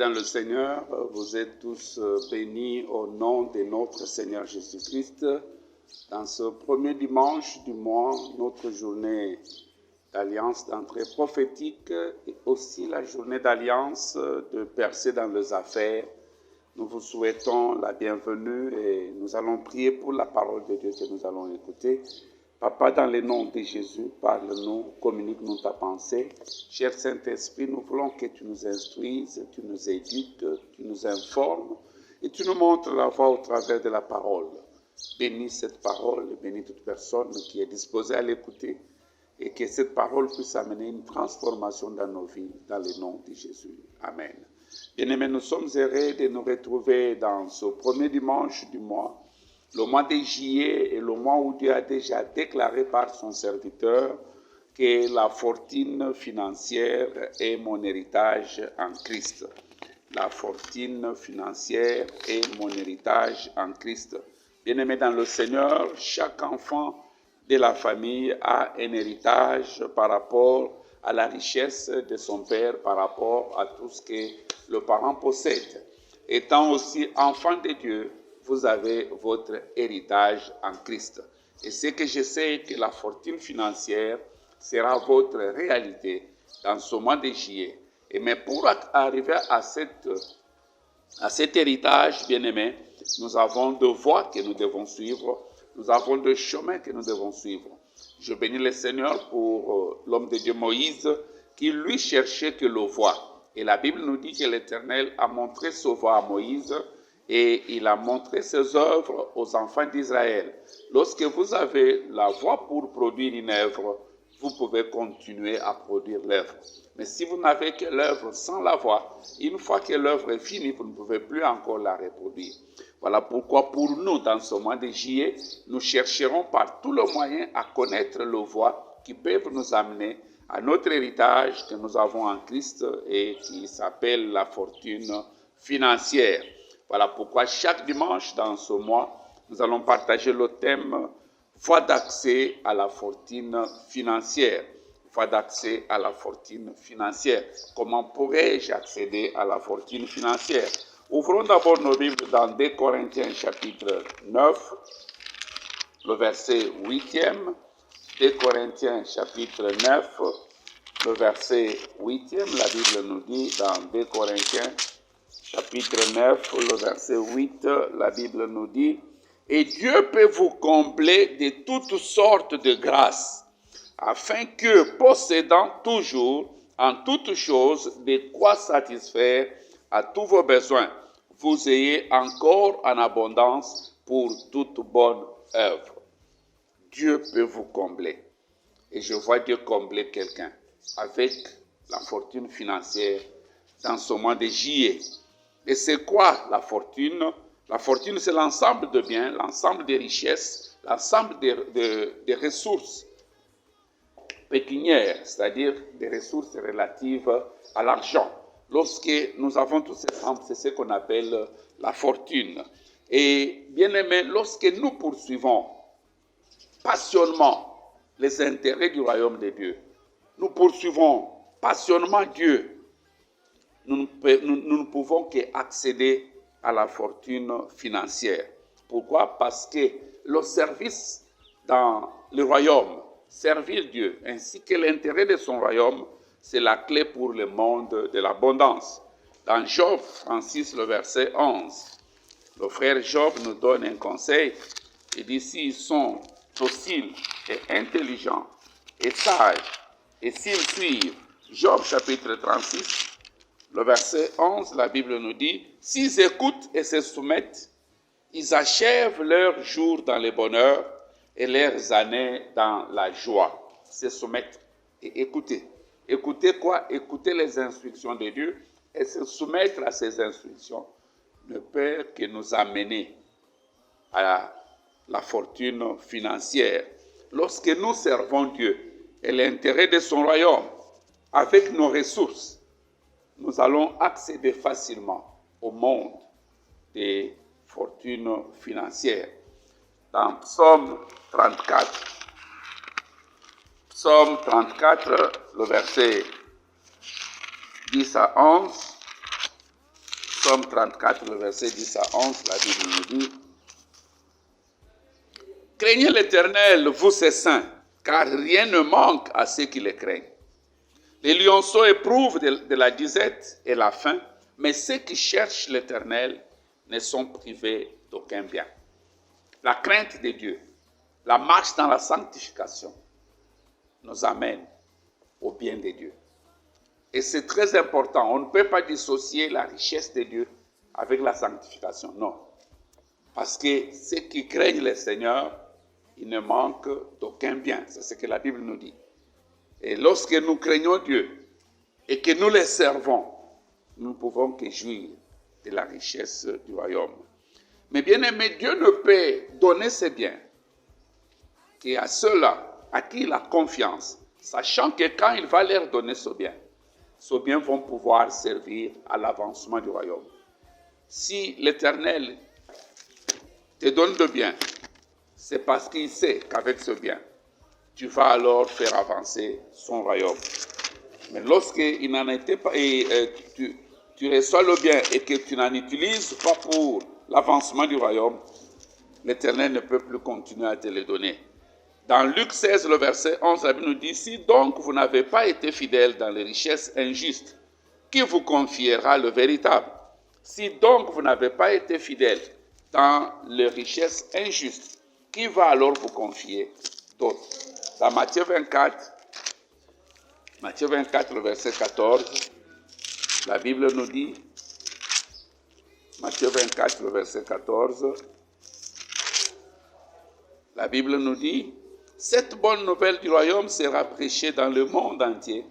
dans le Seigneur, vous êtes tous bénis au nom de notre Seigneur Jésus-Christ. Dans ce premier dimanche du mois, notre journée d'alliance d'entrée prophétique et aussi la journée d'alliance de percée dans les affaires, nous vous souhaitons la bienvenue et nous allons prier pour la parole de Dieu que nous allons écouter. Papa, dans le nom de Jésus, parle-nous, communique-nous ta pensée. Cher Saint-Esprit, nous voulons que tu nous instruises, tu nous éduques, tu nous informes et tu nous montres la voie au travers de la parole. Bénis cette parole et bénis toute personne qui est disposée à l'écouter et que cette parole puisse amener une transformation dans nos vies, dans le nom de Jésus. Amen. Bien-aimés, nous sommes heureux de nous retrouver dans ce premier dimanche du mois. Le mois de juillet est le mois où Dieu a déjà déclaré par son serviteur que la fortune financière est mon héritage en Christ. La fortune financière est mon héritage en Christ. Bien-aimés dans le Seigneur, chaque enfant de la famille a un héritage par rapport à la richesse de son père, par rapport à tout ce que le parent possède. Étant aussi enfant de Dieu, vous avez votre héritage en Christ. Et c'est que je sais que la fortune financière sera votre réalité dans ce mois de juillet. Mais pour arriver à cet héritage, bien-aimé, nous avons deux voies que nous devons suivre. Nous avons deux chemins que nous devons suivre. Je bénis le Seigneur pour l'homme de Dieu Moïse qui lui cherchait que le voie. Et la Bible nous dit que l'Éternel a montré ce voie à Moïse et il a montré ses œuvres aux enfants d'Israël. Lorsque vous avez la voie pour produire une œuvre, vous pouvez continuer à produire l'œuvre. Mais si vous n'avez que l'œuvre sans la voie, une fois que l'œuvre est finie, vous ne pouvez plus encore la reproduire. Voilà pourquoi pour nous, dans ce mois de juillet, nous chercherons par tous les moyens à connaître les voies qui peuvent nous amener à notre héritage que nous avons en Christ et qui s'appelle la fortune financière. Voilà pourquoi chaque dimanche dans ce mois, nous allons partager le thème « Voie d'accès à la fortune financière ». Voie d'accès à la fortune financière. Comment pourrais-je accéder à la fortune financière? Ouvrons d'abord nos Bibles dans 2 Corinthiens chapitre 9, le verset 8e. 2 Corinthiens chapitre 9, le verset 8e. La Bible nous dit dans 2 Corinthiens chapitre 9, le verset 8, la Bible nous dit « Et Dieu peut vous combler de toutes sortes de grâces, afin que, possédant toujours en toutes choses de quoi satisfaire à tous vos besoins, vous ayez encore en abondance pour toute bonne œuvre. » Dieu peut vous combler. Et je vois Dieu combler quelqu'un avec la fortune financière dans ce mois de juillet. Et c'est quoi la fortune? La fortune, c'est l'ensemble de biens, l'ensemble des richesses, l'ensemble des ressources pécuniaires, c'est-à-dire des ressources relatives à l'argent. Lorsque nous avons tous ces ensemble, c'est ce qu'on appelle la fortune. Et bien aimé, lorsque nous poursuivons passionnément les intérêts du royaume de Dieu, nous poursuivons passionnément Dieu, nous ne pouvons qu'accéder à la fortune financière. Pourquoi? Parce que le service dans le royaume, servir Dieu, ainsi que l'intérêt de son royaume, c'est la clé pour le monde de l'abondance. Dans Job 36, le verset 11, le frère Job nous donne un conseil. Il dit, s'ils sont dociles et intelligents et sages, et s'ils suivent Job chapitre 36, le verset 11, la Bible nous dit, s'ils écoutent et se soumettent, ils achèvent leurs jours dans le bonheur et leurs années dans la joie. Se soumettre et écouter. Écouter quoi? Écouter les instructions de Dieu et se soumettre à ces instructions ne peut que nous amener à la fortune financière. Lorsque nous servons Dieu et l'intérêt de son royaume avec nos ressources, nous allons accéder facilement au monde des fortunes financières. Dans Psaume 34, le verset 10 à 11, Psaume 34, le verset 10 à 11, la Bible nous dit « Craignez l'Éternel, vous ses saints, car rien ne manque à ceux qui le craignent. Les lionceaux éprouvent de la disette et la faim, mais ceux qui cherchent l'Éternel ne sont privés d'aucun bien. » La crainte de Dieu, la marche dans la sanctification nous amène au bien de Dieu. Et c'est très important. On ne peut pas dissocier la richesse de Dieu avec la sanctification. Non. Parce que ceux qui craignent le Seigneur, ils ne manquent d'aucun bien. C'est ce que la Bible nous dit. Et lorsque nous craignons Dieu et que nous le servons, nous ne pouvons que jouir de la richesse du royaume. Mais bien aimé, Dieu ne peut donner ses biens qu'à ceux-là à qui il a confiance, sachant que quand il va leur donner ce bien vont pouvoir servir à l'avancement du royaume. Si l'Éternel te donne de bien, c'est parce qu'il sait qu'avec ce bien, tu vas alors faire avancer son royaume. Mais lorsqu'il n'en était pas, et tu reçois le bien et que tu n'en utilises pas pour l'avancement du royaume, l'Éternel ne peut plus continuer à te le donner. Dans Luc 16, le verset 11, la Bible nous dit « Si donc vous n'avez pas été fidèles dans les richesses injustes, qui vous confiera le véritable? Si donc vous n'avez pas été fidèles dans les richesses injustes, qui va alors vous confier d'autres ?» Dans Matthieu 24, le verset 14, la Bible nous dit, Matthieu 24, le verset 14, la Bible nous dit, « Cette bonne nouvelle du royaume sera prêchée dans le monde entier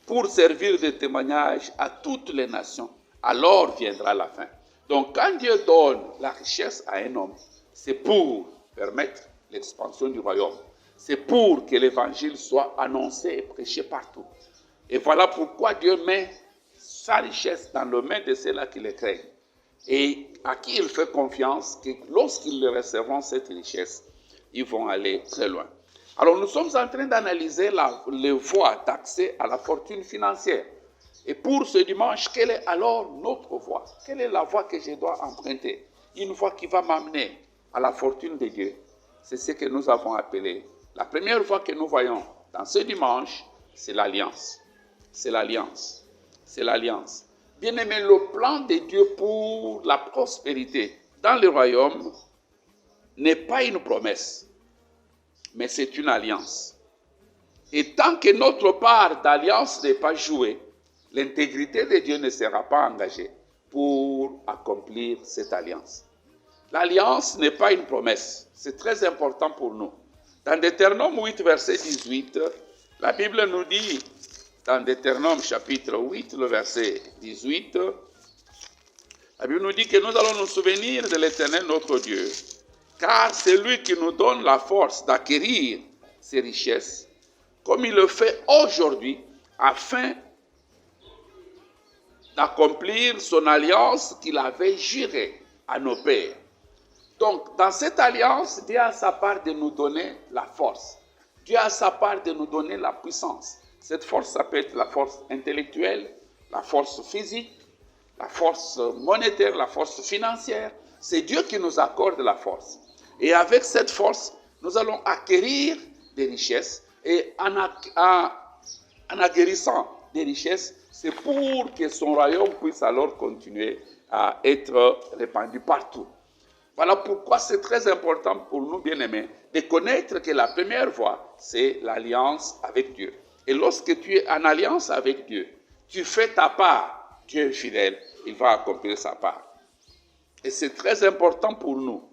pour servir de témoignage à toutes les nations. Alors viendra la fin. » Donc quand Dieu donne la richesse à un homme, c'est pour permettre l'expansion du royaume. C'est pour que l'évangile soit annoncé et prêché partout. Et voilà pourquoi Dieu met sa richesse dans les mains de ceux-là qui le craignent. Et à qui il fait confiance que lorsqu'ils recevront cette richesse, ils vont aller très loin. Alors nous sommes en train d'analyser les voies d'accès à la fortune financière. Et pour ce dimanche, quelle est alors notre voie? Quelle est la voie que je dois emprunter? Une voie qui va m'amener à la fortune de Dieu. C'est ce que nous avons appelé. La première voie que nous voyons dans ce dimanche, c'est l'alliance. C'est l'alliance. C'est l'alliance. Bien aimé, le plan de Dieu pour la prospérité dans le royaume n'est pas une promesse, mais c'est une alliance. Et tant que notre part d'alliance n'est pas jouée, l'intégrité de Dieu ne sera pas engagée pour accomplir cette alliance. L'alliance n'est pas une promesse. C'est très important pour nous. Dans Deutéronome 8, verset 18, la Bible nous dit, dans Deutéronome chapitre 8, le verset 18, la Bible nous dit que nous allons nous souvenir de l'Éternel notre Dieu, car c'est lui qui nous donne la force d'acquérir ces richesses, comme il le fait aujourd'hui, afin d'accomplir son alliance qu'il avait jurée à nos pères. Donc, dans cette alliance, Dieu a sa part de nous donner la force. Dieu a sa part de nous donner la puissance. Cette force, ça peut être la force intellectuelle, la force physique, la force monétaire, la force financière. C'est Dieu qui nous accorde la force. Et avec cette force, nous allons acquérir des richesses. Et en acquérissant des richesses, c'est pour que son royaume puisse alors continuer à être répandu partout. Voilà pourquoi c'est très important pour nous, bien-aimés, de connaître que la première voie, c'est l'alliance avec Dieu. Et lorsque tu es en alliance avec Dieu, tu fais ta part. Dieu est fidèle, il va accomplir sa part. Et c'est très important pour nous.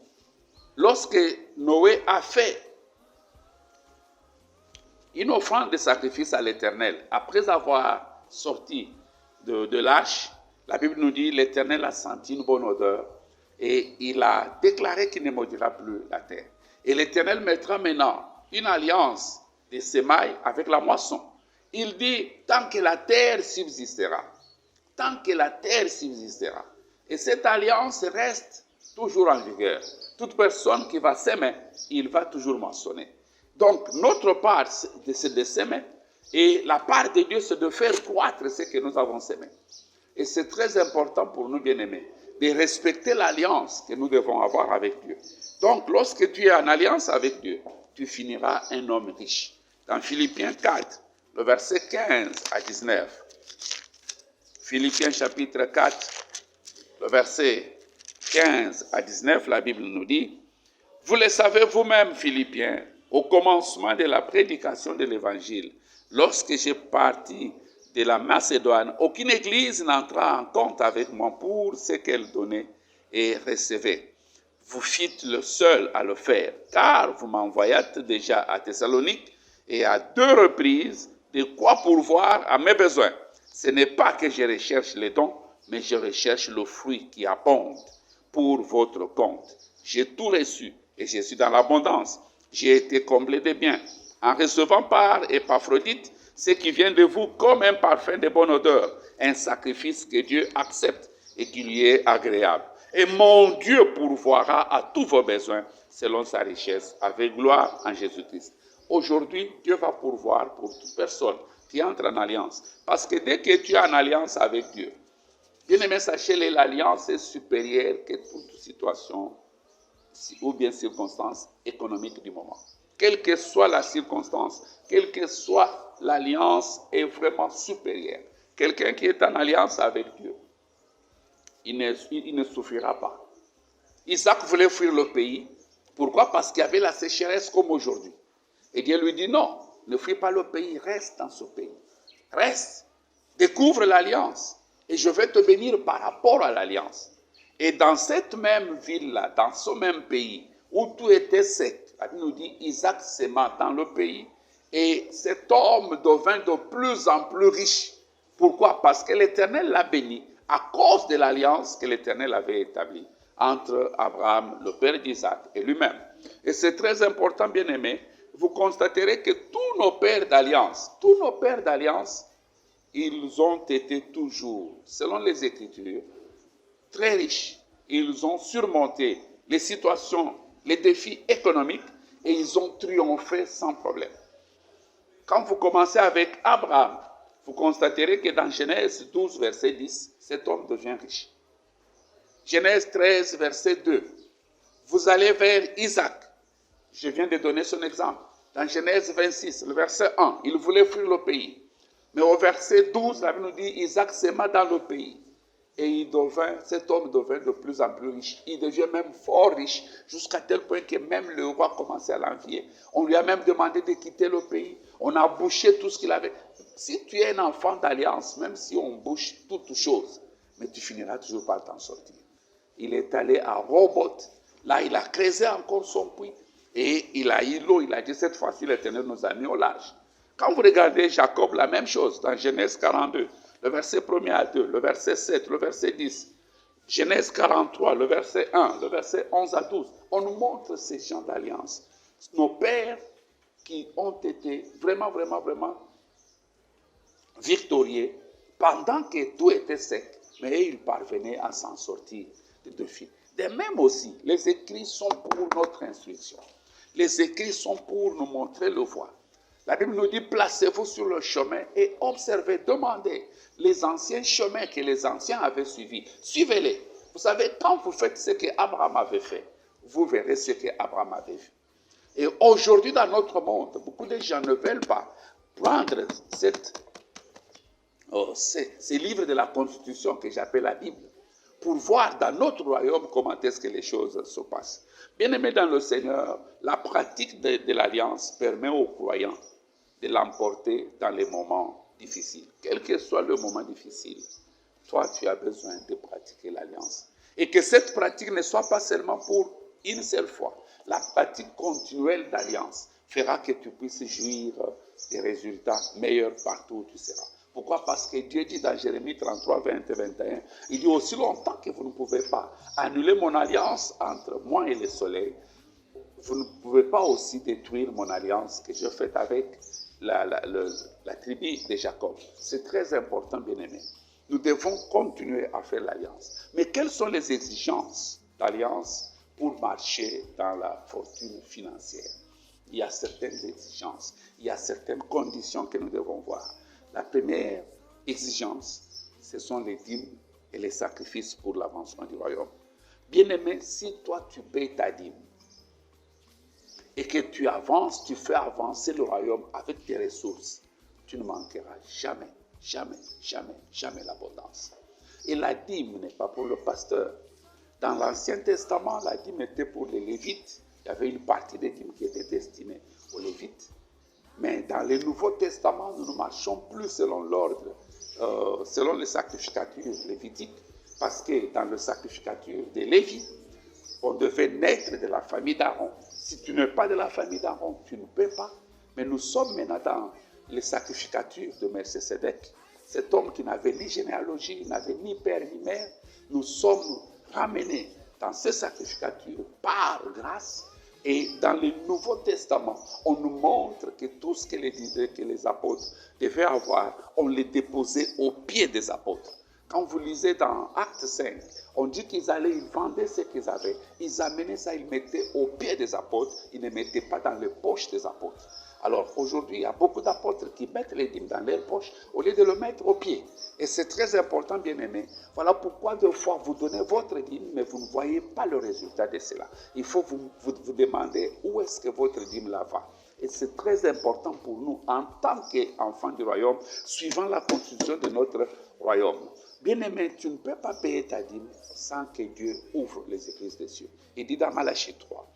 Lorsque Noé a fait une offrande de sacrifice à l'Éternel, après avoir sorti de l'arche, la Bible nous dit l'Éternel a senti une bonne odeur et il a déclaré qu'il ne maudira plus la terre. Et l'Éternel mettra maintenant une alliance de semailles avec la moisson. Il dit, tant que la terre subsistera, tant que la terre subsistera. Et cette alliance reste toujours en vigueur. Toute personne qui va s'aimer, il va toujours moissonner. Donc, notre part, c'est de s'aimer. Et la part de Dieu, c'est de faire croître ce que nous avons semé. Et c'est très important pour nous, bien-aimés. de respecter l'alliance que nous devons avoir avec Dieu. Donc, lorsque tu es en alliance avec Dieu, tu finiras un homme riche. Dans Philippiens 4, le verset 15 à 19. Philippiens chapitre 4, le verset 15 à 19, la Bible nous dit, « Vous le savez vous-même, Philippiens, au commencement de la prédication de l'Évangile, lorsque j'ai parti de la Macédoine, aucune église n'entra en compte avec moi pour ce qu'elle donnait et recevait. Vous fîtes le seul à le faire, car vous m'envoyâtes déjà à Thessalonique et à 2 reprises de quoi pourvoir à mes besoins. Ce n'est pas que je recherche les dons, mais je recherche le fruit qui abonde pour votre compte. J'ai tout reçu et je suis dans l'abondance. J'ai été comblé de biens, en recevant par Épaphrodite ce qui vient de vous comme un parfum de bonne odeur, un sacrifice que Dieu accepte et qui lui est agréable. Et mon Dieu pourvoira à tous vos besoins selon sa richesse, avec gloire en Jésus-Christ. Aujourd'hui, Dieu va pourvoir pour toute personne qui entre en alliance. Parce que dès que tu es en alliance avec Dieu, bien aimé, sachez, l'alliance est supérieure que toute situation ou bien circonstance économique du moment. Quelle que soit la circonstance, quelle que soit l'alliance, est vraiment supérieure. Quelqu'un qui est en alliance avec Dieu, il ne souffrira pas. Isaac voulait fuir le pays. Pourquoi? Parce qu'il y avait la sécheresse comme aujourd'hui. Et Dieu lui dit non, ne fuis pas le pays, reste dans ce pays. Reste, découvre l'alliance et je vais te bénir par rapport à l'alliance. Et dans cette même ville-là, dans ce même pays, où tout était sec, la Bible nous dit, Isaac s'aima dans le pays et cet homme devint de plus en plus riche. Pourquoi? Parce que l'Éternel l'a béni à cause de l'alliance que l'Éternel avait établie entre Abraham, le père d'Isaac, et lui-même. Et c'est très important, bien aimé, vous constaterez que tous nos pères d'alliance, ils ont été toujours, selon les Écritures, très riches. Ils ont surmonté les situations, les défis économiques et ils ont triomphé sans problème. Quand vous commencez avec Abraham, vous constaterez que dans Genèse 12, verset 10, cet homme devient riche. Genèse 13, verset 2, vous allez vers Isaac. Je viens de donner son exemple. Dans Genèse 26, le verset 1, il voulait fuir le pays. Mais au verset 12, la Bible nous dit, Isaac s'aima dans le pays. Et cet homme devint de plus en plus riche. Il devient même fort riche, jusqu'à tel point que même le roi commençait à l'envier. On lui a même demandé de quitter le pays. On a bouché tout ce qu'il avait. Si tu es un enfant d'alliance, même si on bouche toutes choses, mais tu finiras toujours par t'en sortir. Il est allé à Roboth. Là, il a creusé encore son puits. Et il a eu l'eau. Il a dit, cette fois-ci, l'Éternel nous a mis au large. Quand vous regardez Jacob, la même chose, dans Genèse 42, le verset 1 à 2, le verset 7, le verset 10, Genèse 43, le verset 1, le verset 11 à 12, on nous montre ces gens d'alliance. Nos pères qui ont été vraiment victorieux pendant que tout était sec, mais ils parvenaient à s'en sortir des défis. De même aussi, les écrits sont pour notre instruction. Les écrits sont pour nous montrer le voie. La Bible nous dit, placez-vous sur le chemin et observez, demandez les anciens chemins que les anciens avaient suivis. Suivez-les. Vous savez, quand vous faites ce qu'Abraham avait fait, vous verrez ce qu'Abraham avait vu. Et aujourd'hui, dans notre monde, beaucoup de gens ne veulent pas prendre ces livres de la Constitution que j'appelle la Bible, pour voir dans notre royaume comment est-ce que les choses se passent. Bien-aimés dans le Seigneur, la pratique de l'alliance permet aux croyants de l'emporter dans les moments difficiles. Quel que soit le moment difficile, toi, tu as besoin de pratiquer l'alliance. Et que cette pratique ne soit pas seulement pour une seule fois. La pratique continuelle d'alliance fera que tu puisses jouir des résultats meilleurs partout où tu seras. Pourquoi? Parce que Dieu dit dans Jérémie 33, 20 et 21, il dit aussi longtemps que vous ne pouvez pas annuler mon alliance entre moi et le soleil, vous ne pouvez pas aussi détruire mon alliance que j'ai faite avec la tribu de Jacob. C'est très important, bien-aimés. Nous devons continuer à faire l'alliance. Mais quelles sont les exigences d'alliance pour marcher dans la fortune financière? Il y a certaines exigences, il y a certaines conditions que nous devons voir. La première exigence, ce sont les dîmes et les sacrifices pour l'avancement du royaume. Bien-aimé, si toi tu payes ta dîme et que tu avances, tu fais avancer le royaume avec tes ressources, tu ne manqueras jamais, jamais, jamais, jamais l'abondance. Et la dîme n'est pas pour le pasteur. Dans l'Ancien Testament, la dîme était pour les Lévites. Il y avait une partie des dîmes qui était destinée aux Lévites. Mais dans le Nouveau Testament, nous ne marchons plus selon l'ordre, selon les sacrificatures lévitiques, parce que dans le sacrificature des Lévites, on devait naître de la famille d'Aaron. Si tu n'es pas de la famille d'Aaron, tu ne peux pas. Mais nous sommes maintenant dans les sacrificatures de Melchisédek. Cet homme qui n'avait ni généalogie, n'avait ni père ni mère, nous sommes ramenés dans ces sacrificatures par grâce. Et dans le Nouveau Testament, on nous montre que tout ce que les apôtres devaient avoir, on les déposait aux pieds des apôtres. Quand vous lisez dans Acte 5, on dit qu'ils allaient, ils vendaient ce qu'ils avaient, ils amenaient ça, ils mettaient aux pieds des apôtres, ils ne mettaient pas dans les poches des apôtres. Alors aujourd'hui, il y a beaucoup d'apôtres qui mettent les dîmes dans leurs poches au lieu de le mettre aux pieds. Et c'est très important, bien aimé. Voilà pourquoi deux fois vous donnez votre dîme, mais vous ne voyez pas le résultat de cela. Il faut vous demander où est-ce que votre dîme là va. Et c'est très important pour nous en tant qu'enfants du royaume, suivant la constitution de notre royaume. Bien-aimé, tu ne peux pas payer ta dîme sans que Dieu ouvre les églises des cieux. Il dit dans Malachie 3.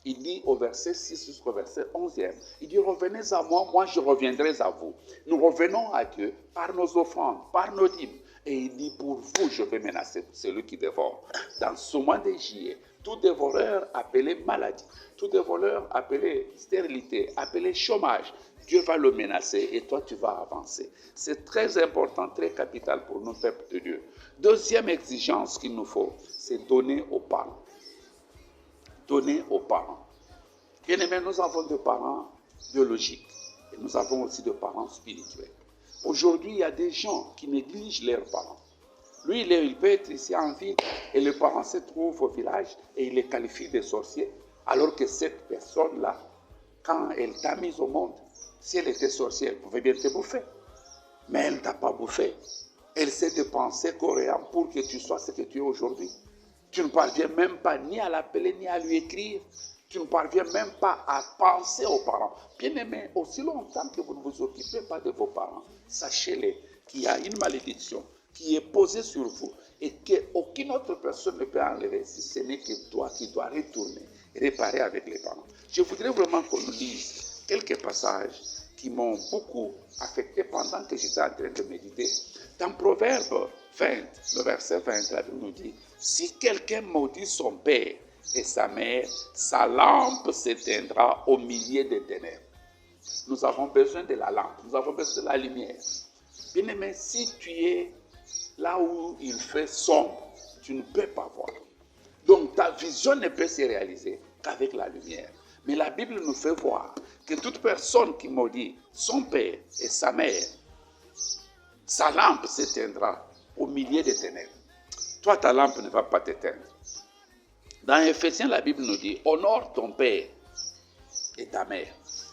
Il dit au verset 6 jusqu'au verset 11e, il dit, revenez à moi, moi je reviendrai à vous. Nous revenons à Dieu par nos offrandes, par nos dîmes. Et il dit, pour vous, je vais menacer celui qui dévore. Dans ce mois de juillet, tout dévoreur appelé maladie, tout dévoreur appelé stérilité, appelé chômage, Dieu va le menacer et toi tu vas avancer. C'est très important, très capital pour nous, peuple de Dieu. Deuxième exigence qu'il nous faut, c'est donner aux parents. Donner aux parents. Bien aimé, nous avons des parents biologiques et nous avons aussi des parents spirituels. Aujourd'hui, il y a des gens qui négligent leurs parents. Lui, il peut être ici en ville et le parent se trouve au village et il les qualifie de sorciers, alors que cette personne-là, quand elle t'a mise au monde, si elle était sorcière, elle pouvait bien te bouffer. Mais elle ne t'a pas bouffé. Elle s'est dépensée coréenne pour que tu sois ce que tu es aujourd'hui. Tu ne parviens même pas ni à l'appeler, ni à lui écrire. Tu ne parviens même pas à penser aux parents. Bien-aimés, aussi longtemps que vous ne vous occupez pas de vos parents, sachez-le qu'il y a une malédiction qui est posée sur vous et qu'aucune autre personne ne peut enlever si ce n'est que toi qui dois retourner et réparer avec les parents. Je voudrais vraiment qu'on nous dise quelques passages qui m'ont beaucoup affecté pendant que j'étais en train de méditer. Dans Proverbe 20, le verset 20, la Bible nous dit, si quelqu'un maudit son père et sa mère, sa lampe s'éteindra au milieu des ténèbres. Nous avons besoin de la lampe, nous avons besoin de la lumière. Bien aimé, si tu es là où il fait sombre, tu ne peux pas voir. Donc ta vision ne peut se réaliser qu'avec la lumière. Mais la Bible nous fait voir que toute personne qui maudit son père et sa mère, sa lampe s'éteindra au milieu des ténèbres. Toi, ta lampe ne va pas t'éteindre. Dans Éphésiens, la Bible nous dit, honore ton père et ta mère.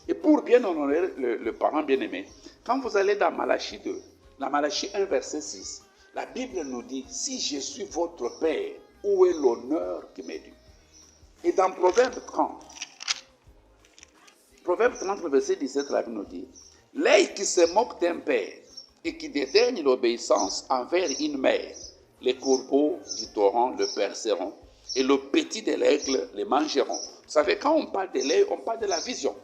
Et pour bien honorer le parent bien-aimé, quand vous allez dans Malachie 2, dans Malachie 1, verset 6, la Bible nous dit, si je suis votre père, où est l'honneur qui m'est dû? Et dans Proverbe 30, verset 17, la Bible nous dit, l'œil qui se moque d'un père et qui dédaigne l'obéissance envers une mère, les courbeaux du torrent le perceront et le petit de l'aigle les mangeront. Vous savez, quand on parle de l'œil, on parle de la vision.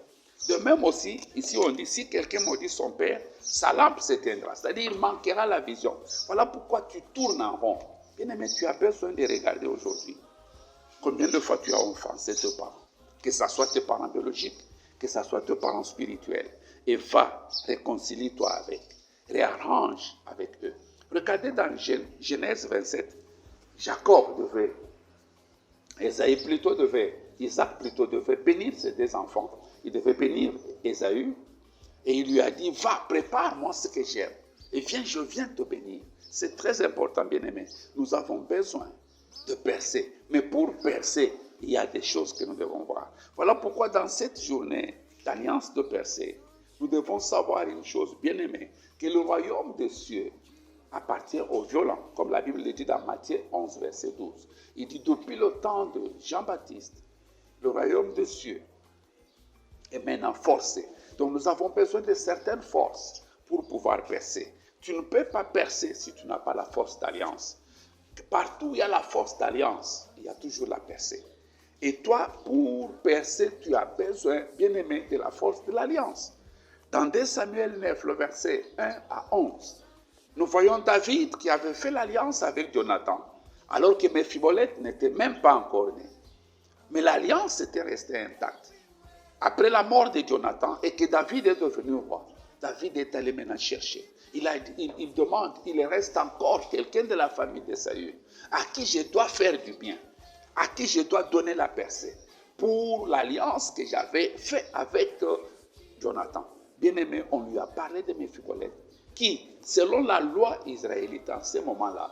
De même aussi, ici on dit, si quelqu'un maudit son père, sa lampe s'éteindra. C'est-à-dire, il manquera la vision. Voilà pourquoi tu tournes en rond. Bien-aimé, tu as besoin de regarder aujourd'hui combien de fois tu as offensé tes parents. Que ce soit tes parents biologiques, que ce soit tes parents spirituels. Et va, réconcilie-toi avec. Réarrange avec eux. Regardez dans Genèse 27, Isaac plutôt devait bénir ses deux enfants. Il devait bénir Ésaü et il lui a dit, va, prépare-moi ce que j'aime et viens, je viens te bénir. C'est très important, bien-aimé. Nous avons besoin de percer. Mais pour percer, il y a des choses que nous devons voir. Voilà pourquoi dans cette journée d'alliance de percer, nous devons savoir une chose, bien-aimé, que le royaume des cieux appartient aux violents, comme la Bible le dit dans Matthieu 11, verset 12. Il dit, depuis le temps de Jean-Baptiste, le royaume des cieux est maintenant forcé. Donc nous avons besoin de certaines forces pour pouvoir percer. Tu ne peux pas percer si tu n'as pas la force d'alliance. Partout où il y a la force d'alliance, il y a toujours la percée. Et toi, pour percer, tu as besoin, bien aimé, de la force de l'alliance. Dans 2 Samuel 9, le verset 1 à 11, nous voyons David qui avait fait l'alliance avec Jonathan, alors que Mephibosheth n'était même pas encore né. Mais l'alliance était restée intacte. Après la mort de Jonathan et que David est devenu roi, David est allé maintenant chercher. Il demande, il reste encore quelqu'un de la famille de Saül à qui je dois faire du bien, à qui je dois donner la percée pour l'alliance que j'avais faite avec Jonathan. Bien aimé, on lui a parlé de Mephibosheth qui, selon la loi israélite en ce moment-là,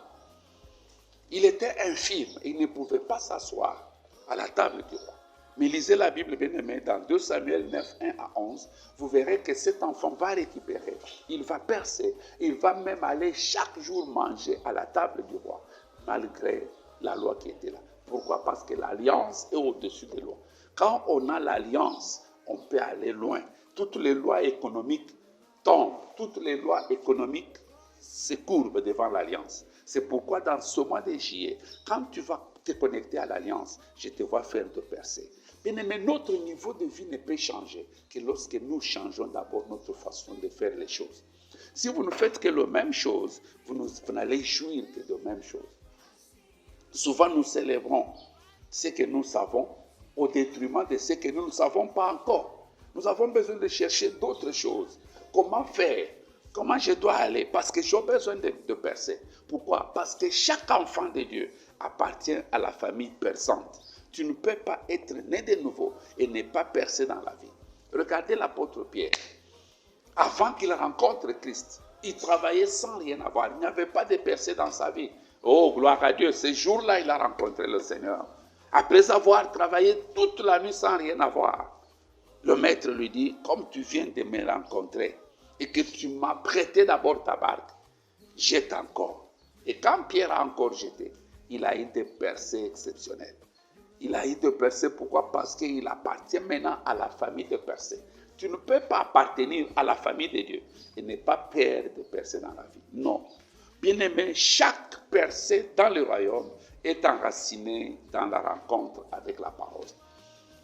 il était infirme, il ne pouvait pas s'asseoir à la table du roi. Mais lisez la Bible, bien aimé, dans 2 Samuel 9, 1 à 11, vous verrez que cet enfant va récupérer, il va percer, il va même aller chaque jour manger à la table du roi, malgré la loi qui était là. Pourquoi? Parce que l'alliance est au-dessus des lois. Quand on a l'alliance, on peut aller loin. Toutes les lois économiques tombent, toutes les lois économiques se courbent devant l'alliance. C'est pourquoi dans ce mois de juillet, quand tu vas te connecter à l'alliance, je te vois faire de percer. Bien aimé, notre niveau de vie ne peut changer que lorsque nous changeons d'abord notre façon de faire les choses. Si vous ne faites que la même chose, vous n'allez jouir que de la même chose. Souvent, nous célébrons ce que nous savons au détriment de ce que nous ne savons pas encore. Nous avons besoin de chercher d'autres choses. Comment faire? Comment je dois aller? Parce que j'ai besoin de percer. Pourquoi? Parce que chaque enfant de Dieu appartient à la famille perçante. Tu ne peux pas être né de nouveau et ne pas percer dans la vie. Regardez l'apôtre Pierre. Avant qu'il rencontre Christ, il travaillait sans rien avoir. Il n'y avait pas de percée dans sa vie. Oh, gloire à Dieu. Ce jour-là, il a rencontré le Seigneur. Après avoir travaillé toute la nuit sans rien avoir, le maître lui dit, comme tu viens de me rencontrer et que tu m'as prêté d'abord ta barque, jette encore. Et quand Pierre a encore jeté, il a eu des percées exceptionnelles. Il a eu des percées, pourquoi? Parce qu'il appartient maintenant à la famille de Percée. Tu ne peux pas appartenir à la famille de Dieu et ne pas faire de percées dans la vie. Non. Bien-aimé, chaque percée dans le royaume est enracinée dans la rencontre avec la parole.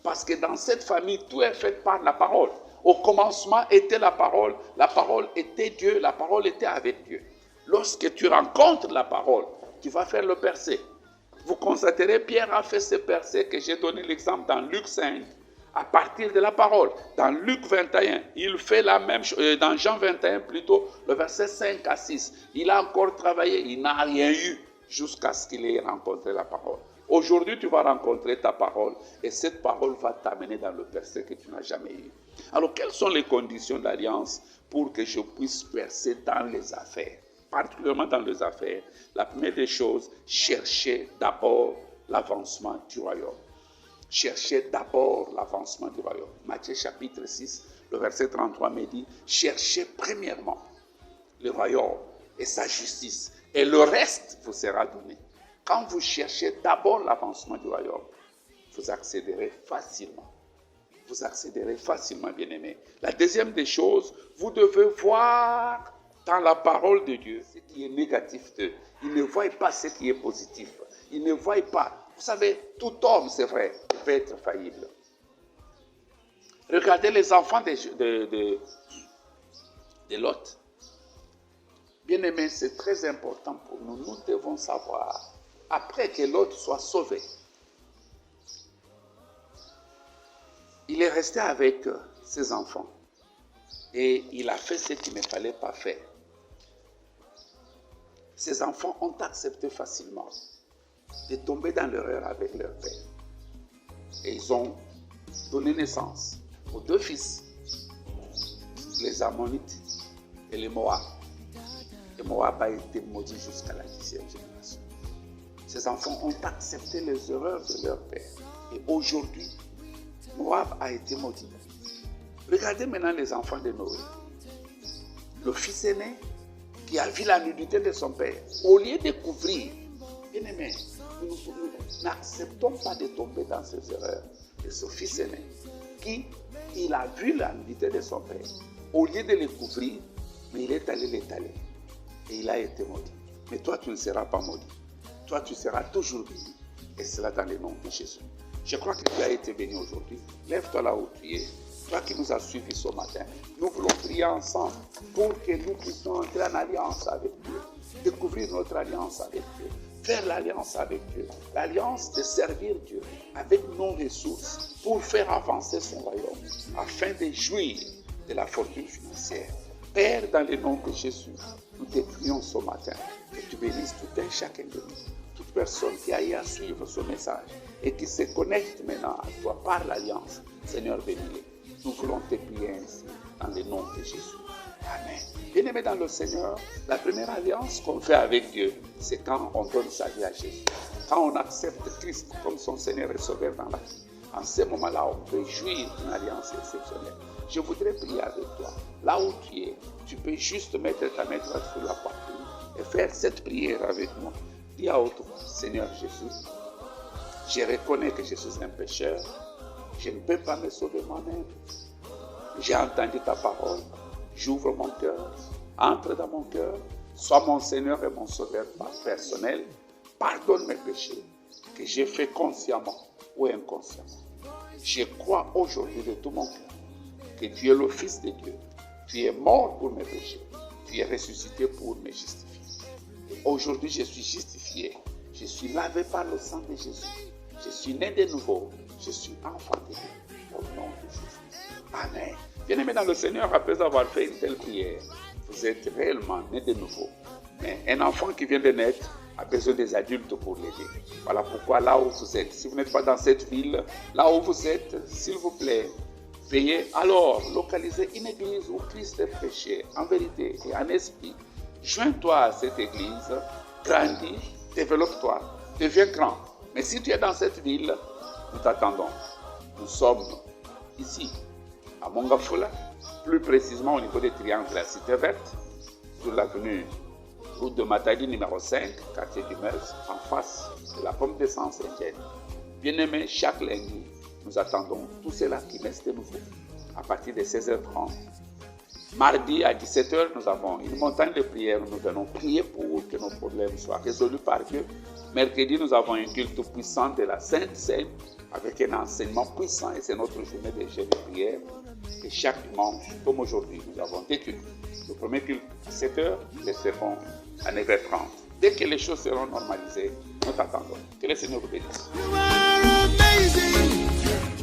Parce que dans cette famille, tout est fait par la parole. Au commencement était la parole était Dieu, la parole était avec Dieu. Lorsque tu rencontres la parole, tu vas faire le percée. Vous constaterez, Pierre a fait ce percée que j'ai donné l'exemple dans Luc 5, à partir de la parole. Dans Luc 21, il fait la même chose, dans Jean 21 plutôt, le verset 5 à 6. Il a encore travaillé, il n'a rien eu jusqu'à ce qu'il ait rencontré la parole. Aujourd'hui, tu vas rencontrer ta parole et cette parole va t'amener dans le percée que tu n'as jamais eu. Alors, quelles sont les conditions d'alliance pour que je puisse percer dans les affaires? Particulièrement dans les affaires, la première des choses, cherchez d'abord l'avancement du royaume. Cherchez d'abord l'avancement du royaume. Matthieu chapitre 6, le verset 33 me dit, cherchez premièrement le royaume et sa justice, et le reste vous sera donné. Quand vous cherchez d'abord l'avancement du royaume, vous accéderez facilement. Vous accéderez facilement, bien-aimés. La deuxième des choses, vous devez voir dans la parole de Dieu ce qui est négatif d'eux. Ils ne voient pas ce qui est positif. Ils ne voient pas. Vous savez, tout homme, c'est vrai, peut être faillible. Regardez les enfants de Lot. Bien-aimés, c'est très important pour nous. Nous devons savoir, après que Lot soit sauvé, il est resté avec ses enfants et il a fait ce qu'il ne fallait pas faire. Ses enfants ont accepté facilement de tomber dans l'erreur avec leur père. Et ils ont donné naissance aux deux fils, les Ammonites et les Moab. Et Moab a été maudit jusqu'à la 10e génération. Ces enfants ont accepté les erreurs de leur père. Et aujourd'hui, Moab a été maudit. Regardez maintenant les enfants de Noé. Le fils aîné qui a vu la nudité de son père, au lieu de couvrir, bien aimé, nous n'acceptons pas de tomber dans ces erreurs de ce fils aîné qui, il a vu la nudité de son père. Au lieu de le couvrir, mais il est allé l'étaler. Et il a été maudit. Mais toi, tu ne seras pas maudit. Toi, tu seras toujours béni. Et cela dans le nom de Jésus. Je crois que tu as été béni aujourd'hui. Lève-toi là où tu es. Toi qui nous as suivis ce matin, nous voulons prier ensemble pour que nous puissions entrer en alliance avec Dieu, découvrir notre alliance avec Dieu, faire l'alliance avec Dieu, l'alliance de servir Dieu avec nos ressources pour faire avancer son royaume, afin de jouir de la fortune financière. Père, dans le nom de Jésus, nous te prions ce matin que tu bénisses tout un chacun de nous, toute personne qui a eu à suivre ce message et qui se connecte maintenant à toi par l'alliance. Seigneur, bénis-les. Nous voulons te prier ainsi, dans le nom de Jésus. Amen. Bien-aimés dans le Seigneur, la première alliance qu'on fait avec Dieu, c'est quand on donne sa vie à Jésus. Quand on accepte Christ comme son Seigneur et Sauveur dans la vie. En ce moment-là, on peut jouir d'une alliance exceptionnelle. Je voudrais prier avec toi. Là où tu peux juste mettre ta main droite sur la poitrine et faire cette prière avec moi. Dis à haute voix, Seigneur Jésus, je reconnais que je suis un pécheur. Je ne peux pas me sauver moi-même. J'ai entendu ta parole. J'ouvre mon cœur. Entre dans mon cœur. Sois mon Seigneur et mon Sauveur personnel. Pardonne mes péchés que j'ai fait consciemment ou inconsciemment. Je crois aujourd'hui de tout mon cœur que tu es le Fils de Dieu. Tu es mort pour mes péchés. Tu es ressuscité pour me justifier. Et aujourd'hui, je suis justifié. Je suis lavé par le sang de Jésus. Je suis né de nouveau. Je suis enfant de Dieu. Au nom de Jésus. Amen. Bien-aimés dans le Seigneur, après avoir fait une telle prière, vous êtes réellement né de nouveau. Mais un enfant qui vient de naître a besoin des adultes pour l'aider. Voilà pourquoi là où vous êtes, si vous n'êtes pas dans cette ville, là où vous êtes, s'il vous plaît, veuillez alors localiser une église où Christ est prêché en vérité et en esprit. Joins-toi à cette église, grandis, développe-toi, deviens grand. Mais si tu es dans cette ville, nous t'attendons. Nous sommes ici, à Mongafula, plus précisément au niveau des triangles La Cité Verte, sur l'avenue route de Matadi numéro 5, quartier du Meuse, en face de la pomme d'essence indienne. Bien-aimés, chaque lundi, nous attendons tous ceux-là qui naissent de nouveau, à partir de 16h30. Mardi à 17h, nous avons une montagne de prière où nous venons prier pour que nos problèmes soient résolus par Dieu. Mercredi, nous avons un culte puissant de la Sainte Seine avec un enseignement puissant et c'est notre journée de jeûne et prière. Et chaque dimanche, comme aujourd'hui, nous avons des cultes. Le premier culte à 7h, le second à 9h30. Dès que les choses seront normalisées, nous t'attendons. Que le Seigneur vous bénisse.